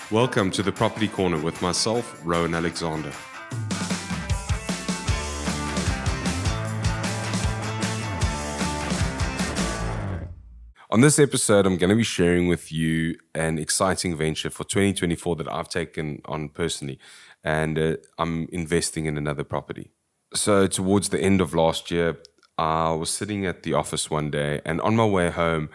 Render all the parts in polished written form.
Welcome to the Property Corner with myself, Rowan Alexander. On this episode, I'm going to be sharing with you an exciting venture for 2024 that I've taken on personally, and I'm investing in another property. So towards the end of last year, I was sitting at the office one day, and on my way home,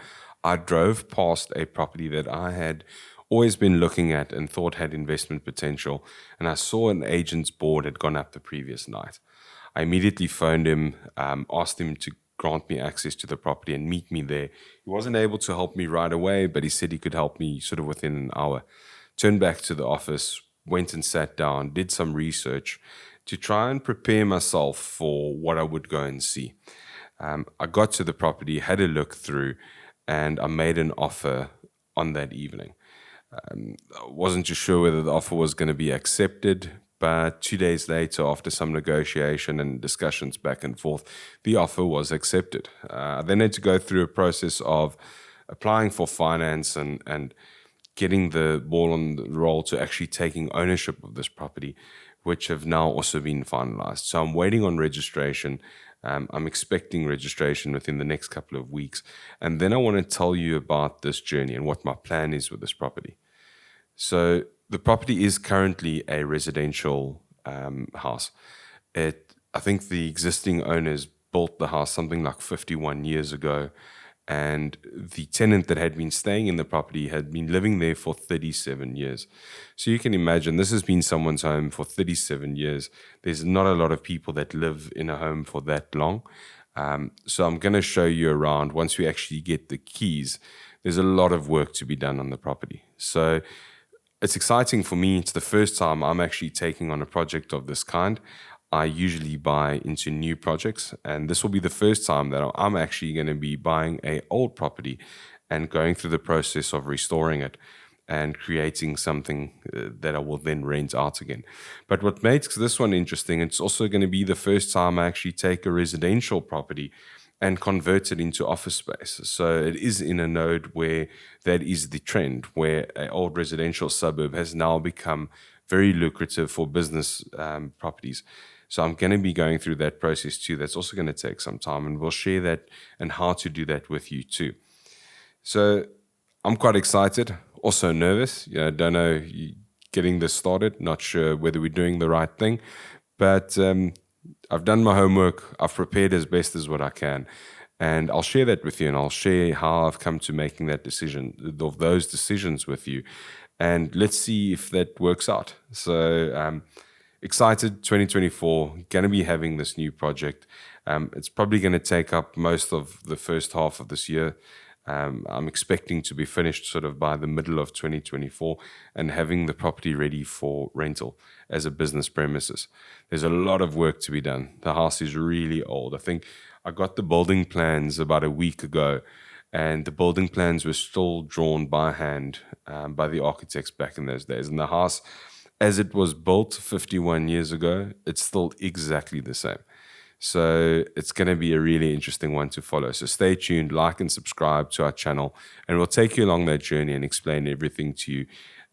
I drove past a property that I had always been looking at and thought had investment potential, and I saw an agent's board had gone up the previous night. I immediately phoned him, asked him to grant me access to the property and meet me there. He wasn't able to help me right away, but he said he could help me sort of within an hour. Turned back to the office, went and sat down, did some research to try and prepare myself for what I would go and see. I got to the property, had a look through, and I made an offer on that evening. I wasn't too sure whether the offer was going to be accepted, but 2 days later, after some negotiation and discussions back and forth, the offer was accepted. I then had to go through a process of applying for finance and getting the ball on the roll to actually taking ownership of this property, which have now also been finalized. So I'm waiting on registration. I'm expecting registration within the next couple of weeks. And then I want to tell you about this journey and what my plan is with this property. So the property is currently a residential house. I think the existing owners built the house something like 51 years ago, and the tenant that had been staying in the property had been living there for 37 years. So you can imagine this has been someone's home for 37 years. There's not a lot of people that live in a home for that long. So I'm going to show you around. Once we actually get the keys, there's a lot of work to be done on the property. So it's exciting for me. It's the first time I'm actually taking on a project of this kind. I usually buy into new projects, and this will be the first time that I'm actually going to be buying an old property and going through the process of restoring it and creating something that I will then rent out again. But what makes this one interesting, it's also going to be the first time I actually take a residential property and convert it into office space. So it is in a node where that is the trend, where an old residential suburb has now become very lucrative for business properties. So I'm going to be going through that process too. That's also going to take some time, and we'll share that and how to do that with you too. So I'm quite excited, also nervous. Don't know getting this started, not sure whether we're doing the right thing, but I've done my homework. I've prepared as best as what I can, and I'll share that with you, and I'll share how I've come to making that decision, of those decisions with you, and let's see if that works out. So excited, 2024, going to be having this new project. It's probably going to take up most of the first half of this year. I'm expecting to be finished sort of by the middle of 2024 and having the property ready for rental as a business premises. There's a lot of work to be done. The house is really old. I think I got the building plans about a week ago, and the building plans were still drawn by hand by the architects back in those days. And the house, as it was built 51 years ago, it's still exactly the same. So it's going to be a really interesting one to follow. So stay tuned, like and subscribe to our channel, and we'll take you along that journey and explain everything to you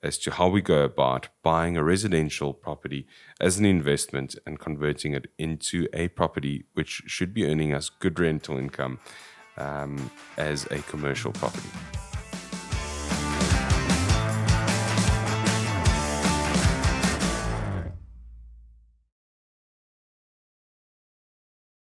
as to how we go about buying a residential property as an investment and converting it into a property which should be earning us good rental income as a commercial property.